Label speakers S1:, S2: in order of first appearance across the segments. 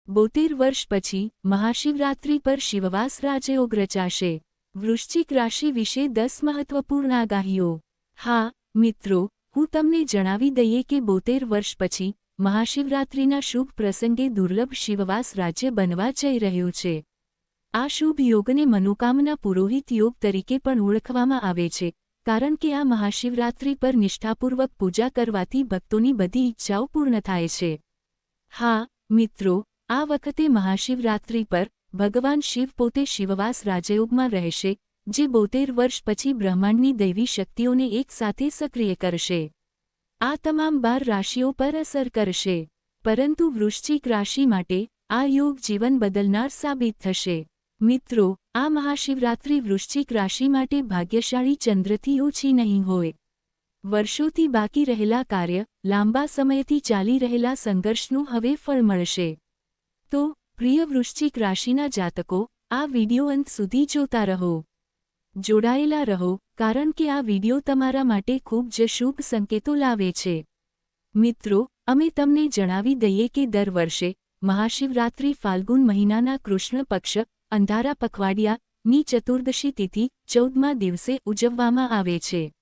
S1: 72 વર્ષ પછી મહાશિવરાત્રિ પર શિવવાસ રાજયોગ રચાશે। વૃશ્ચિક રાશિ વિશે 10 મહત્વપૂર્ણ આગાહીઓ। હા મિત્રો, હું તમને જણાવી દઈએ કે 72 વર્ષ પછી મહાશિવરાત્રિના શુભ પ્રસંગે દુર્લભ શિવવાસ રાજ્ય બનવા જઈ રહ્યું છે। આ શુભ યોગને મનોકામના પુરોહિત યોગ તરીકે પણ ઓળખવામાં આવે છે, કારણ કે આ મહાશિવરાત્રિ પર નિષ્ઠાપૂર્વક પૂજા કરવાથી ભક્તોની બધી ઈચ્છાઓ પૂર્ણ થાય છે। હા મિત્રો, આ વખતે મહાશિવરાત્રિ પર ભગવાન શિવ પોતે શિવવાસ રાજયોગમાં રહેશે, જે 72 વર્ષ પછી બ્રહ્માંડની દૈવી શક્તિઓને એકસાથે સક્રિય કરશે। આ તમામ 12 રાશિઓ પર અસર કરશે, પરંતુ વૃશ્ચિક રાશિ માટે આ યોગ જીવન બદલનાર સાબિત થશે। મિત્રો, આ મહાશિવરાત્રિ વૃશ્ચિક રાશિ માટે ભાગ્યશાળી ચંદ્રથી ઓછી નહીં હોય। વર્ષોથી બાકી રહેલા કાર્ય, લાંબા સમયથી ચાલી રહેલા સંઘર્ષનું હવે ફળ મળશે। તો પ્રિય વૃશ્ચિક રાશિના જાતકો, આ વિડિયો અંત સુધી જોતા રહો, જોડાયેલા રહો, કારણ કે આ વિડિયો તમારા માટે ખૂબ જ શુભ સંકેતો લાવે છે। મિત્રો, અમે તમને જણાવી દઈએ કે દર વર્ષે મહાશિવરાત્રિ ફાલ્ગુન મહિનાના કૃષ્ણ પક્ષ અંધારા પખવાડિયાની ચતુર્દશી તિથિ 14મા દિવસે ઉજવવામાં આવે છે।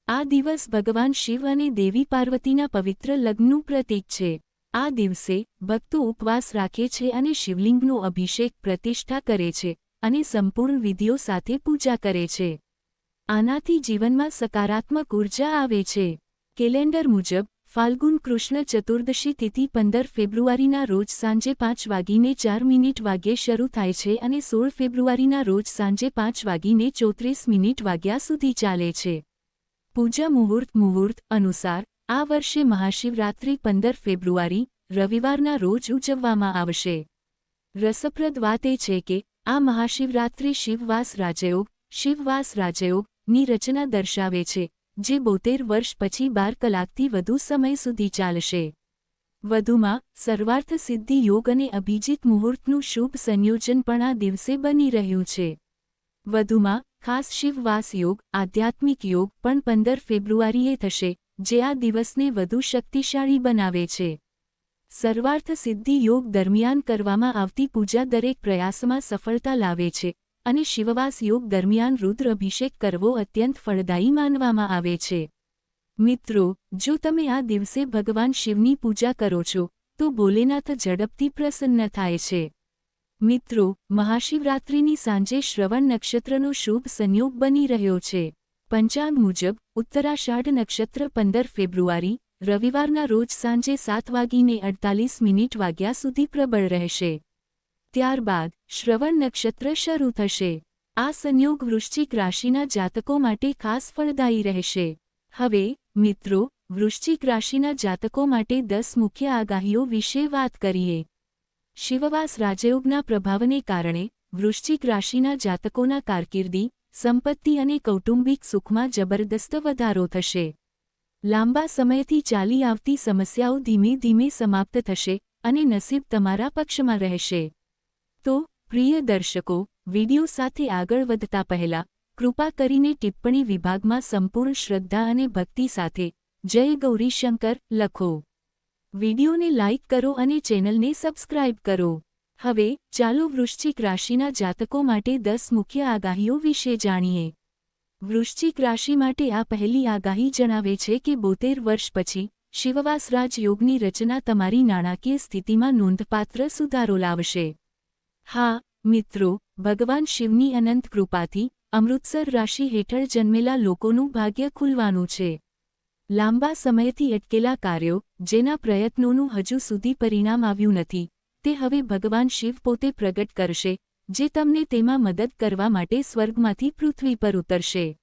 S1: આ દિવસ ભગવાન શિવ અને દેવી પાર્વતીના પવિત્ર લગ્નનું પ્રતીક છે। આ દિવસે ભક્તો ઉપવાસ રાખે છે અને શિવલિંગનો અભિષેક પ્રતિષ્ઠા કરે છે અને સંપૂર્ણ વિધિઓ સાથે પૂજા કરે છે। આનાથી જીવનમાં સકારાત્મક ઉર્જા આવે છે। કેલેન્ડર મુજબ ફાલ્ગુન કૃષ્ણ ચતુર્દશી તિથિ 15 ફેબ્રુઆરીના રોજ સાંજે 5:04 શરૂ થાય છે અને 16 ફેબ્રુઆરીના રોજ સાંજે 5:34 સુધી ચાલે છે। પૂજા મુહૂર્ત અનુસાર આ વર્ષે મહાશિવરાત્રિ 15 ફેબ્રુઆરી રવિવારના રોજ ઉજવવામાં આવશે। રસપ્રદ વાત એ છે કે આ મહાશિવરાત્રિ શિવવાસ રાજયોગની રચના દર્શાવે છે, જે 72 વર્ષ પછી 12 કલાકથી વધુ સમય સુધી ચાલશે। વધુમાં સર્વાર્થ સિદ્ધિ યોગ અને અભિજીત મુહૂર્તનું શુભ સંયોજન પણ આ દિવસે બની રહ્યું છે। વધુમાં ખાસ શિવવાસ યોગ, આધ્યાત્મિક યોગ પણ 15 ફેબ્રુઆરીએ થશે, જે આ દિવસને વધુ શક્તિશાળી બનાવે છે। સર્વાર્થ સિદ્ધિ યોગ દરમિયાન કરવામાં આવતી પૂજા દરેક પ્રયાસમાં સફળતા લાવે છે અને શિવવાસ યોગ દરમિયાન રુદ્ર અભિષેક કરવો અત્યંત ફળદાયી માનવામાં આવે છે। મિત્રો, જો તમે આ દિવસે ભગવાન શિવની પૂજા કરો છો, તો ભોલેનાથ ઝડપથી પ્રસન્ન થાય છે। મિત્રો, મહાશિવરાત્રિની સાંજે શ્રવણ નક્ષત્રનો શુભ સંયોગ બની રહ્યો છે। પંચાંગ મુજબ ઉત્તરાષાઢ નક્ષત્ર 15 ફેબ્રુઆરી રવિવારના રોજ સાંજે 7:48 સુધી પ્રબળ રહેશે। ત્યારબાદ શ્રવણ નક્ષત્ર શરૂ થશે। આ સંયોગ વૃશ્ચિક રાશિના જાતકો માટે ખાસ ફળદાયી રહેશે। હવે મિત્રો, વૃશ્ચિક રાશિના જાતકો માટે 10 મુખ્ય આગાહીઓ વિશે વાત કરીએ। શિવવાસ રાજયોગના પ્રભાવને કારણે વૃશ્ચિક રાશિના જાતકોના કારકિર્દી, સંપત્તિ અને કૌટુંબિક સુખમાં જબરદસ્ત વધારો થશે। લાંબા સમયથી ચાલી આવતી સમસ્યાઓ ધીમે ધીમે સમાપ્ત થશે અને નસીબ તમારા પક્ષમાં રહેશે। તો પ્રિય દર્શકો, વિડિયો સાથે આગળ વધતા પહેલા કૃપા કરીને ટિપ્પણી વિભાગમાં સંપૂર્ણ શ્રદ્ધા અને ભક્તિ સાથે જય ગૌરી શંકર લખો। વિડિયોને લાઇક કરો અને ચેનલને સબસ્ક્રાઇબ કરો। હવે ચાલો વૃશ્ચિક રાશિના જાતકો માટે 10 મુખ્ય આગાહીઓ વિશે જાણીએ। વૃશ્ચિક રાશિ માટે આ પહેલી આગાહી જણાવે છે કે 72 વર્ષ પછી શિવવાસ રાજયોગની રચના તમારી નાણાકીય સ્થિતિમાં નોંધપાત્ર સુધારો લાવશે। હા મિત્રો, ભગવાન શિવની અનંત કૃપાથી અમૃતસર રાશિ હેઠળ જન્મેલા લોકોનું ભાગ્ય ખુલવાનું છે। લાંબા સમયથી અટકેલા કાર્યો, જેના પ્રયત્નોનું હજુ સુધી પરિણામ આવ્યું નથી, તે હવે ભગવાન શિવ પોતે પ્રગટ કરશે, જે તમને તેમાં મદદ કરવા માટે સ્વર્ગમાંથી પૃથ્વી પર ઉતરશે।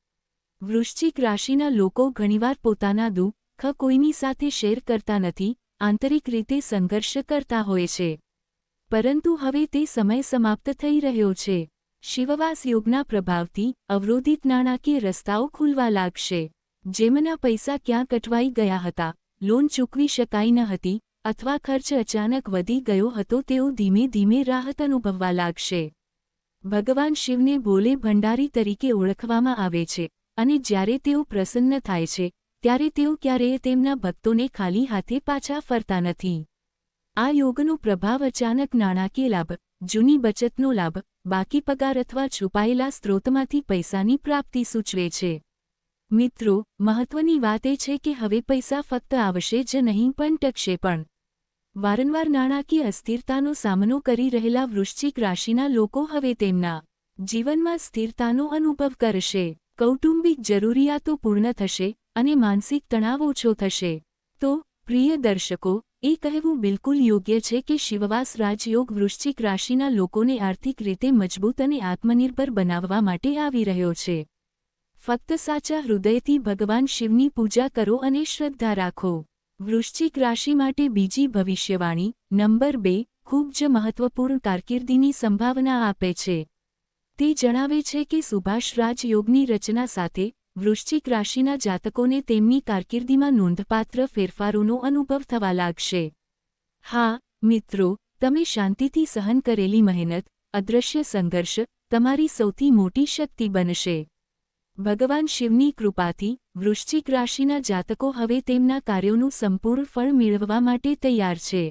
S1: વૃશ્ચિક રાશિના લોકો ઘણીવાર પોતાના દુઃખ કોઈની સાથે શેર કરતા નથી, આંતરિક રીતે સંઘર્ષ કરતા હોય છે, પરંતુ હવે તે સમય સમાપ્ત થઈ રહ્યો છે। શિવવાસ યોગના પ્રભાવથી અવરોધિત નાણાકીય રસ્તાઓ ખુલવા લાગશે। જેમના પૈસા ક્યાંક અટવાઈ ગયા હતા, લોન ચૂકવી શકાઈ ન હતી અથવા ખર્ચ અચાનક વધી ગયો હતો, તેઓ ધીમે ધીમે રાહત અનુભવવા લાગશે। ભગવાન શિવને ભોલે ભંડારી તરીકે ઓળખવામાં આવે છે અને જ્યારે તેઓ પ્રસન્ન થાય છે, ત્યારે તેઓ ક્યારેય તેમના ભક્તોને ખાલી હાથે પાછા ફરતા નથી। આ યોગનો પ્રભાવ અચાનક નાણાકીય લાભ, જૂની બચતનો લાભ, બાકી પગાર અથવા છુપાયેલા સ્ત્રોતમાંથી પૈસાની પ્રાપ્તિ સૂચવે છે. મિત્રો, મહત્વની વાત એ છે કે હવે પૈસા ફક્ત આવશે જ નહીં પણ ટકશે પણ. વારંવાર નાણાકીય અસ્થિરતાનો સામનો કરી રહેલા વૃશ્ચિક રાશિના લોકો હવે તેમના જીવનમાં સ્થિરતાનો અનુભવ કરશે. કૌટુંબિક જરૂરિયાતો પૂર્ણ થશે અને માનસિક તણાવ ઓછો થશે. તો પ્રિય દર્શકો, એ કહેવું બિલકુલ યોગ્ય છે કે શિવવાસ રાજયોગ વૃશ્ચિક રાશિના લોકોને આર્થિક રીતે મજબૂત અને આત્મનિર્ભર બનાવવા માટે આવી રહ્યો છે. ફક્ત સાચા હૃદયથી ભગવાન શિવની પૂજા કરો અને શ્રદ્ધા રાખો. વૃશ્ચિક રાશિ માટે બીજી ભવિષ્યવાણી નંબર 2 ખૂબ જ મહત્વપૂર્ણ કારકિર્દીની સંભાવના આપે છે. તે જણાવે છે કે સુભાષ રાજયોગની રચના સાથે વૃશ્ચિક રાશિના જાતકોને તેમની કારકિર્દીમાં નોંધપાત્ર ફેરફારોનો અનુભવ થવા લાગશે. હા, મિત્રો, તમે શાંતિથી સહન કરેલી મહેનત, અદૃશ્ય સંઘર્ષ તમારી સૌથી મોટી શક્તિ બનશે. ભગવાન શિવની કૃપાથી વૃશ્ચિક રાશિના જાતકો હવે તેમના કાર્યોનું સંપૂર્ણ ફળ મેળવવા માટે તૈયાર છે.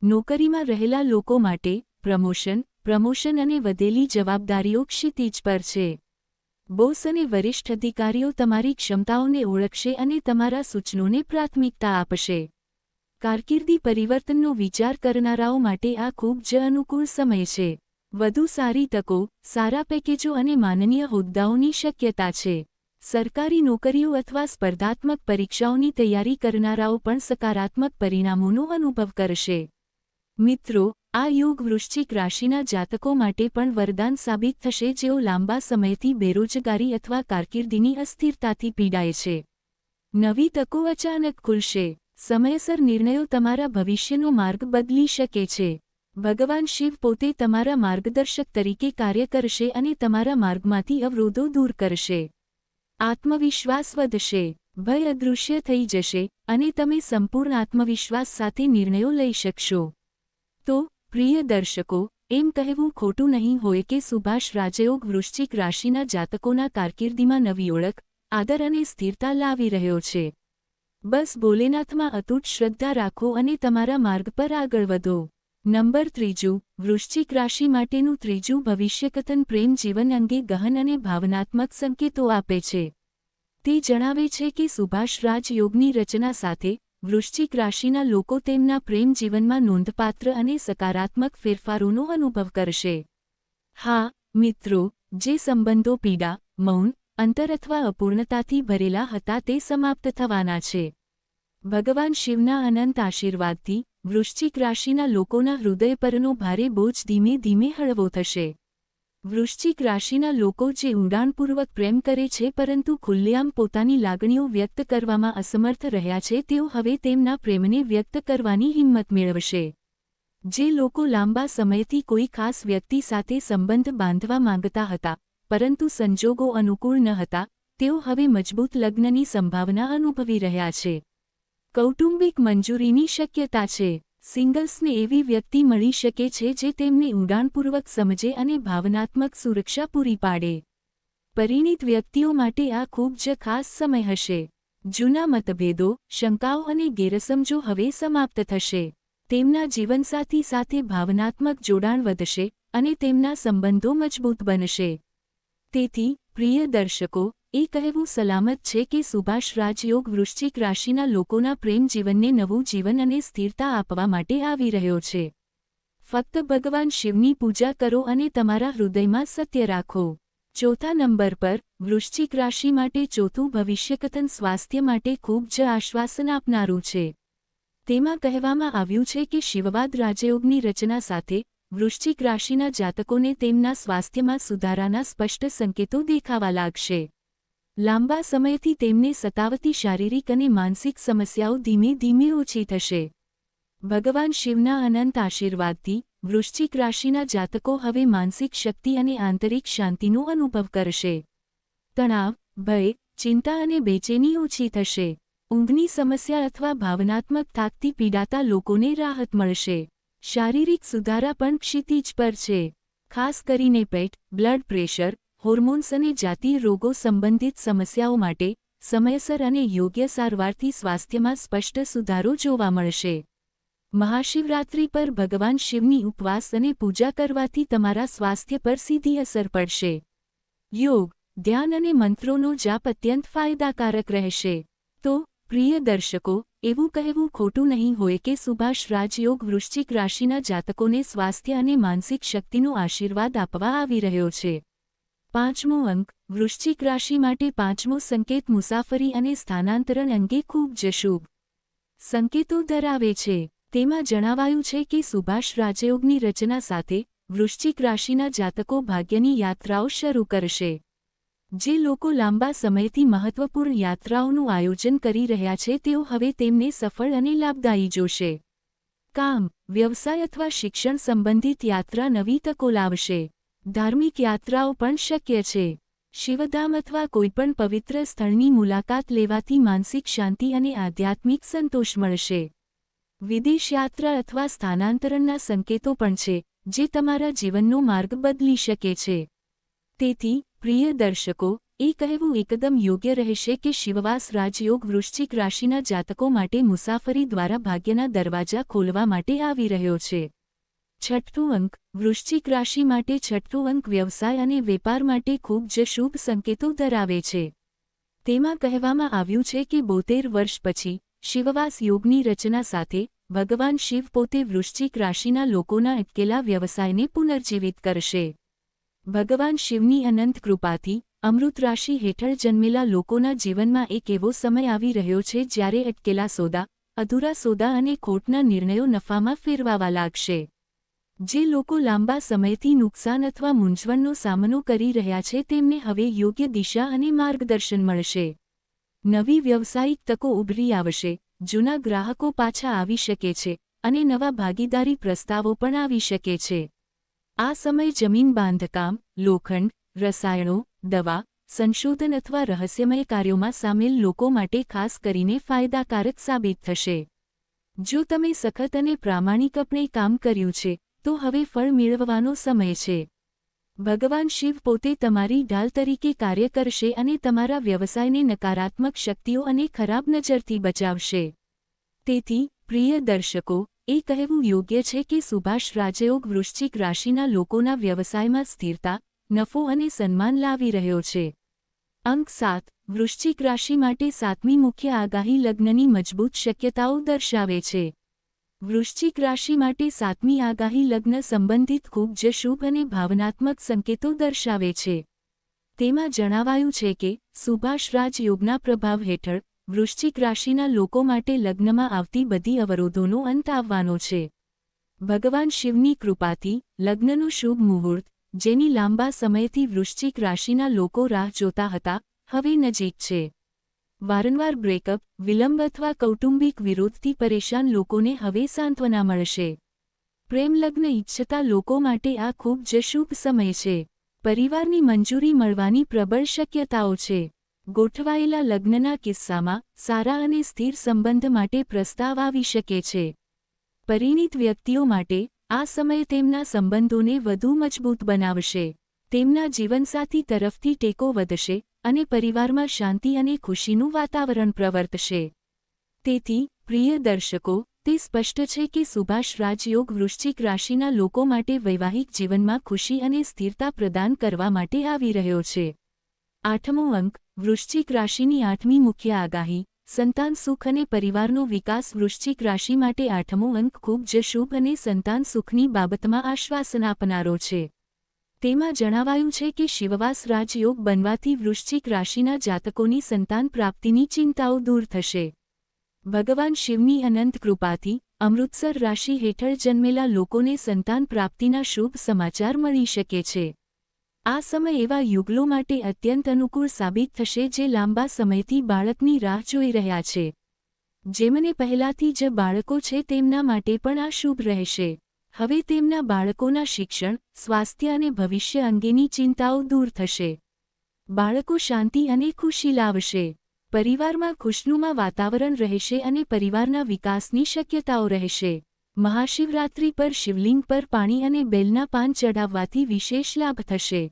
S1: નોકરીમાં રહેલા લોકો માટે પ્રમોશન અને વધેલી જવાબદારીઓ ક્ષિતિજ પર છે. બોસ અને વરિષ્ઠ અધિકારીઓ તમારી ક્ષમતાઓને ઓળખશે અને તમારા સૂચનોને પ્રાથમિકતા આપશે. કારકિર્દી પરિવર્તનનો વિચાર કરનારાઓ માટે આ ખૂબ જ અનુકૂળ સમય છે. વધુ સારી તકો, સારા પેકેજો અને માનનીય હોદ્દાઓની શક્યતા છે. સરકારી નોકરીઓ અથવા સ્પર્ધાત્મક પરીક્ષાઓની તૈયારી કરનારાઓ પણ સકારાત્મક પરિણામોનો અનુભવ કરશે. મિત્રો, આ યોગ વૃશ્ચિક રાશિના જાતકો માટે પણ વરદાન સાબિત થશે જેઓ લાંબા સમયથી બેરોજગારી અથવા કારકિર્દીની અસ્થિરતાથી પીડાય છે. નવી તકો અચાનક ખુલશે. સમયસર નિર્ણયો તમારા ભવિષ્યનો માર્ગ બદલી શકે છે. ભગવાન શિવ પોતે તમારા માર્ગદર્શક તરીકે કાર્ય કરશે અને તમારા માર્ગમાંથી અવરોધો દૂર કરશે. આત્મવિશ્વાસ વધશે, ભય અદૃશ્ય થઈ જશે અને તમે સંપૂર્ણ આત્મવિશ્વાસ સાથે નિર્ણયો લઈ શકશો. તો પ્રિય દર્શકો, એમ કહેવું ખોટું નહીં હોય કે સુભાષ રાજયોગ વૃશ્ચિક રાશિના જાતકોના કારકિર્દીમાં નવી ઓળખ, આદર અને સ્થિરતા લાવી રહ્યો છે. બસ ભોલેનાથમાં અતૂટ શ્રદ્ધા રાખો અને તમારા માર્ગ પર આગળ વધો. નંબર 3 વૃશ્ચિક રાશિ માટેનું ત્રીજું ભવિષ્યકથન પ્રેમ જીવન અંગે ગહન અને ભાવનાત્મક સંકેતો આપે છે. તે જણાવે છે કે સુભાષ રાજયોગની રચના સાથે વૃશ્ચિક રાશિના લોકો તેમના પ્રેમ જીવનમાં નોંધપાત્ર અને સકારાત્મક ફેરફારોનો અનુભવ કરશે. હા, મિત્રો, જે સંબંધો પીડા, મૌન, અંતર અથવા અપૂર્ણતાથી ભરેલા હતા તે સમાપ્ત થવાના છે. ભગવાન શિવના અનંત આશીર્વાદથી વૃશ્ચિક રાશિના લોકોના હૃદય પરનો ભારે બોજ ધીમે ધીમે હળવો થશે. વૃશ્ચિક રાશિના લોકો જે ઊંડાણપૂર્વક પ્રેમ કરે છે પરંતુ ખુલ્લેઆમ પોતાની લાગણીઓ વ્યક્ત કરવામાં અસમર્થ રહ્યા છે તેઓ હવે તેમના પ્રેમને વ્યક્ત કરવાની હિંમત મેળવશે. જે લોકો લાંબા સમયથી કોઈ ખાસ વ્યક્તિ સાથે સંબંધ બાંધવા માંગતા હતા પરંતુ સંજોગો અનુકૂળ ન હતા, તેઓ હવે મજબૂત લગ્નની સંભાવના અનુભવી રહ્યા છે. કૌટુંબિક મંજૂરીની શક્યતા છે. સિંગલ્સને એવી વ્યક્તિ મળી શકે છે જે તેમને ઊંડાણપૂર્વક સમજે અને ભાવનાત્મક સુરક્ષા પૂરી પાડે. પરિણીત વ્યક્તિઓ માટે આ ખૂબ જ ખાસ સમય હશે. જૂના મતભેદો, શંકાઓ અને ગેરસમજો હવે સમાપ્ત થશે. તેમના જીવનસાથી સાથે ભાવનાત્મક જોડાણ વધશે અને તેમના સંબંધો મજબૂત બનશે. તેથી, પ્રિય દર્શકો, એ કહેવું સલામત છે કે સુભાષ રાજયોગ વૃશ્ચિક રાશિના લોકોના પ્રેમ જીવનને નવું જીવન અને સ્થિરતા આપવા માટે આવી રહ્યો છે. ફક્ત ભગવાન શિવની પૂજા કરો અને તમારા હૃદયમાં સત્ય રાખો. ચોથા નંબર પર વૃશ્ચિક રાશિ માટે ચોથું ભવિષ્યકથન સ્વાસ્થ્ય માટે ખૂબ જ આશ્વાસન આપનારું છે. તેમાં કહેવામાં આવ્યું છે કે શિવવાદ રાજયોગની રચના સાથે વૃશ્ચિક રાશિના જાતકોને તેમના સ્વાસ્થ્યમાં સુધારાના સ્પષ્ટ સંકેતો દેખાવા લાગશે. લાંબા સમયથી તેમને સતાવતી શારીરિક અને માનસિક સમસ્યાઓ ધીમે ધીમે ઓછી થશે. ભગવાન શિવના અનંત આશીર્વાદથી વૃશ્ચિક રાશિના જાતકો હવે માનસિક શક્તિ અને આંતરિક શાંતિનો અનુભવ કરશે. તણાવ, ભય, ચિંતા અને બેચેની ઓછી થશે. ઊંઘની સમસ્યા અથવા ભાવનાત્મક થાકથી પીડાતા લોકોને રાહત મળશે. શારીરિક સુધારા પણ ક્ષિતિજ પર છે. ખાસ કરીને પેટ, બ્લડ પ્રેશર, હોર્મોન્સ અને જાતીય રોગો સંબંધિત સમસ્યાઓ માટે સમયસર અને યોગ્ય સારવારથી સ્વાસ્થ્યમાં સ્પષ્ટ સુધારો જોવા મળશે. મહાશિવરાત્રિ પર ભગવાન શિવની ઉપવાસ અને પૂજા કરવાથી તમારા સ્વાસ્થ્ય પર સીધી અસર પડશે. યોગ, ધ્યાન અને મંત્રોનો જાપ અત્યંત ફાયદાકારક રહેશે. તો પ્રિય દર્શકો, એવું કહેવું ખોટું નહીં હોય કે સુભાષ રાજયોગ વૃશ્ચિક રાશિના જાતકોને સ્વાસ્થ્ય અને માનસિક શક્તિનો આશીર્વાદ આપવા આવી રહ્યો છે. 5મો અંક, વૃશ્ચિક રાશિ માટે 5મો સંકેત મુસાફરી અને સ્થાનાંતરણ અંગે ખૂબ જ શુભ સંકેતો ધરાવે છે. તેમાં જણાવાયું છે કે સુભાષ રાજયોગની રચના સાથે વૃશ્ચિક રાશિના જાતકો ભાગ્યની યાત્રાઓ શરૂ કરશે. જે લોકો લાંબા સમયથી મહત્વપૂર્ણ યાત્રાઓનું આયોજન કરી રહ્યા છે તેઓ હવે તેમને સફળ અને લાભદાયી જોશે. કામ, વ્યવસાય અથવા શિક્ષણ સંબંધિત યાત્રા નવી તકો લાવશે. ધાર્મિક યાત્રાઓ પણ શક્ય છે. શિવધામ અથવા કોઈપણ પવિત્ર સ્થળની મુલાકાત લેવાથી માનસિક શાંતિ અને આધ્યાત્મિક સંતોષ મળશે. વિદેશ યાત્રા અથવા સ્થાનાંતરણના સંકેતો પણ છે, જે તમારા જીવનનો માર્ગ બદલી શકે છે. તેથી, પ્રિય દર્શકો, એ કહેવું એકદમ યોગ્ય રહેશે કે શિવવાસ રાજયોગ વૃશ્ચિક રાશિના જાતકો માટે મુસાફરી દ્વારા ભાગ્યના દરવાજા ખોલવા માટે આવી રહ્યો છે. 6થો અંક, વૃશ્ચિક રાશિ માટે 6થો અંક વ્યવસાય અને વેપાર માટે ખૂબ જ શુભ સંકેતો ધરાવે છે. તેમાં કહેવામાં આવ્યું છે કે 72 વર્ષ પછી શિવવાસ યોગની રચના સાથે ભગવાન શિવ પોતે વૃશ્ચિક રાશિના લોકોના અટકેલા વ્યવસાયને પુનર્જીવિત કરશે. ભગવાન શિવની અનંત કૃપાથી અમૃત રાશિ હેઠળ જન્મેલા લોકોના જીવનમાં એક એવો સમય આવી રહ્યો છે જ્યારે અટકેલા સોદા, અધૂરા સોદા અને ખોટના નિર્ણયો નફામાં ફેરવાવા લાગશે. જે લોકો લાંબા સમયથી નુકસાન અથવા મૂંઝવણનો સામનો કરી રહ્યા છે તેમને હવે યોગ્ય દિશા અને માર્ગદર્શન મળશે. નવી વ્યવસાયિક તકો ઉભરી આવશે, જૂના ગ્રાહકો પાછા આવી શકે છે અને નવા ભાગીદારી પ્રસ્તાવો પણ આવી શકે છે. આ સમય જમીન બાંધકામ, લોખંડ, રસાયણો, દવા, સંશોધન અથવા રહસ્યમય કાર્યોમાં સામેલ લોકો માટે ખાસ કરીને ફાયદાકારક સાબિત થશે. જો તમે સખત અને પ્રામાણિકપણે કામ કર્યું છે, તો હવે ફળ મેળવવાનો સમય છે. ભગવાન શિવ પોતે તમારી ઢાલ તરીકે કાર્ય કરશે અને તમારા વ્યવસાયને નકારાત્મક શક્તિઓ અને ખરાબ નજરથી બચાવશે. તેથી, પ્રિય દર્શકો, એ કહેવું યોગ્ય છે કે સુભાષ રાજયોગ વૃશ્ચિક રાશિના લોકોના વ્યવસાયમાં સ્થિરતા, નફો અને સન્માન લાવી રહ્યો છે. અંક 7, વૃશ્ચિક રાશિ માટે 7મી મુખ્ય આગાહી લગ્નની મજબૂત શક્યતાઓ દર્શાવે છે. વૃશ્ચિક રાશિ માટે 7મી આગાહી લગ્ન સંબંધિત ખૂબ જ શુભ અને ભાવનાત્મક સંકેતો દર્શાવે છે. તેમાં જણાવાયું છે કે સુભાષ રાજયોગના પ્રભાવ હેઠળ વૃશ્ચિક રાશિના લોકો માટે લગ્નમાં આવતી બધી અવરોધોનો અંત આવવાનો છે. ભગવાન શિવની કૃપાથી લગ્નનો શુભ મુહૂર્ત, જેની લાંબા સમયથી વૃશ્ચિક રાશિના લોકો રાહ જોતા હતા, હવે નજીક છે. વારંવાર બ્રેકઅપ, વિલંબ અથવા કૌટુંબિક વિરોધથી પરેશાન લોકોને હવે સાંત્વના મળશે. પ્રેમ લગ્ન ઈચ્છતા લોકો માટે આ ખૂબ જ શુભ સમય છે. પરિવારની મંજૂરી મળવાની પ્રબળ શક્યતાઓ છે. ગોઠવાયેલા લગ્નના કિસ્સામાં સારા અને સ્થિર સંબંધ માટે પ્રસ્તાવ આવી શકે છે. પરિણીત વ્યક્તિઓ માટે આ સમય તેમના સંબંધોને વધુ મજબૂત બનાવશે. તેમના જીવનસાથી તરફથી ટેકો વધશે અને પરિવારમાં શાંતિ અને ખુશીનું વાતાવરણ પ્રવર્તશે. તેથી, પ્રિય દર્શકો, તે સ્પષ્ટ છે કે સુભાષ રાજયોગ વૃશ્ચિક રાશિના લોકો માટે વૈવાહિક જીવનમાં ખુશી અને સ્થિરતા પ્રદાન કરવા માટે આવી રહ્યો છે. 8મો અંક, વૃશ્ચિક રાશિની 8મી મુખ્ય આગાહી, સંતાન સુખ અને પરિવારનો વિકાસ વૃશ્ચિક રાશિ માટે 8મો અંક ખૂબ જ શુભ અને સંતાન સુખની બાબતમાં આશ્વાસન આપનારો છે. તેમાં જણાવાયું છે કે શિવવાસ રાજયોગ બનવાથી વૃશ્ચિક રાશિના જાતકોની સંતાન પ્રાપ્તિની ચિંતાઓ દૂર થશે. ભગવાન શિવની અનંત કૃપાથી અમૃતસર રાશિ હેઠળ જન્મેલા લોકોને સંતાન પ્રાપ્તિના શુભ સમાચાર મળી શકે છે. આ સમય એવા યુગલો માટે અત્યંત અનુકૂળ સાબિત થશે જે લાંબા સમયથી બાળકની રાહ જોઈ રહ્યા છે. જેમને પહેલાથી જ બાળકો છે તેમના માટે પણ આ શુભ રહેશે. હવે તેમના બાળકોના શિક્ષણ, સ્વાસ્થ્ય અને ભવિષ્ય અંગેની ચિંતાઓ દૂર થશે. બાળકો શાંતિ અને ખુશી લાવશે. પરિવારમાં ખુશનુમા વાતાવરણ રહેશે અને પરિવારના વિકાસની શક્યતાઓ રહેશે. મહાશિવરાત્રિ પર શિવલિંગ પર પાણી અને બેલના પાન ચઢાવવાથી વિશેષ લાભ થશે.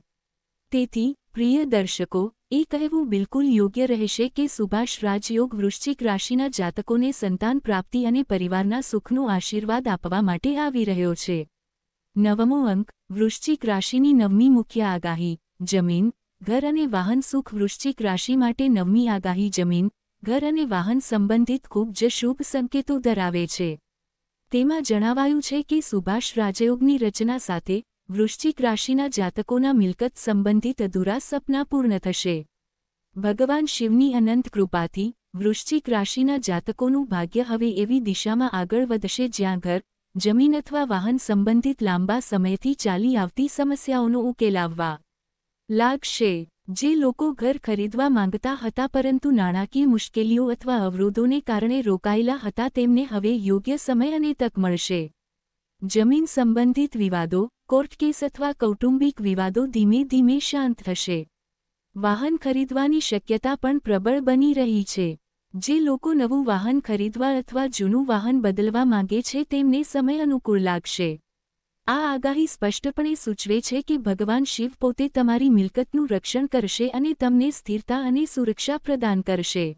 S1: તેથી પ્રિય દર્શકો, એ કહેવું બિલકુલ યોગ્ય રહેશે કે સુભાષ રાજયોગ વૃશ્ચિક રાશિના જાતકોને સંતાન પ્રાપ્તિ અને પરિવારના સુખનો આશીર્વાદ આપવા માટે આવી રહ્યો છે. 9મો અંક વૃશ્ચિક રાશિની 9મી મુખ્ય આગાહી જમીન, ઘર અને વાહન સુખ વૃશ્ચિક રાશિ માટે 9મી આગાહી જમીન, ઘર અને વાહન સંબંધિત ખૂબ જ શુભ સંકેતો ધરાવે છે. તેમાં જણાવાયું છે કે સુભાષ રાજયોગની રચના સાથે વૃશ્ચિક રાશિના જાતકોના મિલકત સંબંધિત અધૂરા સપના પૂર્ણ થશે. ભગવાન શિવની અનંત કૃપાથી વૃશ્ચિક રાશિના જાતકોનું ભાગ્ય હવે એવી દિશામાં આગળ વધશે જ્યાં ઘર, જમીન અથવા વાહન સંબંધિત લાંબા સમયથી ચાલી આવતી સમસ્યાઓનો ઉકેલ આવવા લાગશે. જે લોકો ઘર ખરીદવા માંગતા હતા પરંતુ નાણાકીય મુશ્કેલીઓ અથવા અવરોધોને કારણે રોકાયેલા હતા તેમને હવે યોગ્ય સમય અને તક મળશે. જમીન સંબંધિત વિવાદો, કોર્ટ કેસ અથવા કૌટુંબિક વિવાદો ધીમે ધીમે શાંત થશે. વાહન ખરીદવાની શક્યતા પણ પ્રબળ બની રહી છે. જે લોકો નવું વાહન ખરીદવા અથવા જૂનું વાહન બદલવા માંગે છે તેમને સમય અનુકૂળ લાગશે. આ આગાહી સ્પષ્ટપણે સૂચવે છે કે ભગવાન શિવ પોતે તમારી મિલકતનું રક્ષણ કરશે અને તમને સ્થિરતા અને સુરક્ષા પ્રદાન કરશે.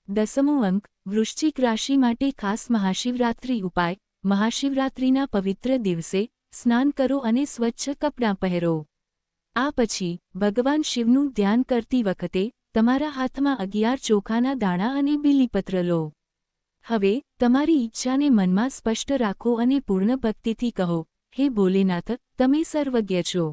S1: 10મો અંક વૃશ્ચિક રાશિ માટે ખાસ મહાશિવરાત્રિ ઉપાય મહાશિવરાત્રિના પવિત્ર દિવસે સ્નાન કરો અને સ્વચ્છ કપડાં પહેરો. આ પછી ભગવાન શિવનું ધ્યાન કરતી વખતે તમારા હાથમાં 11 ચોખાના દાણા અને બીલીપત્ર લો. હવે તમારી ઈચ્છાને મનમાં સ્પષ્ટ રાખો અને પૂર્ણ ભક્તિથી કહો, હે ભોલેનાથ, તમે સર્વજ્ઞ છો.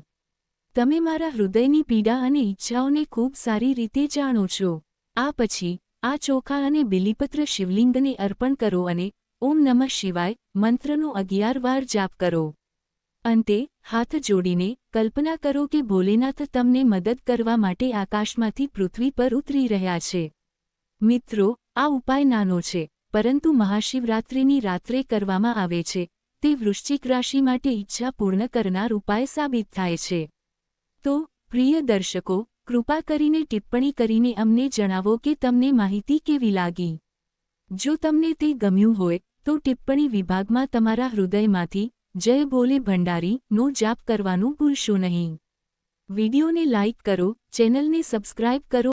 S1: તમે મારા હૃદયની પીડા અને ઈચ્છાઓને ખૂબ સારી રીતે જાણો છો. આ પછી આ ચોખા અને બીલીપત્ર શિવલિંગને અર્પણ કરો અને ઓમ નમઃ શિવાય મંત્રનો 11 વાર જાપ કરો. અંતે હાથ જોડીને કલ્પના કરો કે ભોલેનાથ તમને મદદ કરવા માટે આકાશમાંથી પૃથ્વી પર ઉતરી રહ્યા છે. મિત્રો, આ ઉપાય નાનો છે, પરંતુ મહાશિવરાત્રિની રાત્રે કરવામાં આવે છે. તે વૃશ્ચિક રાશિ માટે ઈચ્છા પૂર્ણ કરનાર ઉપાય સાબિત થાય છે. તો પ્રિય દર્શકો, કૃપા કરીને ટિપ્પણી કરીને અમને જણાવો કે તમને માહિતી કેવી લાગી. જો તમને તે ગમ્યું હોય તો ટિપ્પણી વિભાગમાં તમારા હૃદયમાંથી જય ભોલે ભંડારી નો જાપ કરવાનું ભૂલશો નહીં. વિડિયોને લાઇક કરો, ચેનલને સબસ્ક્રાઇબ કરો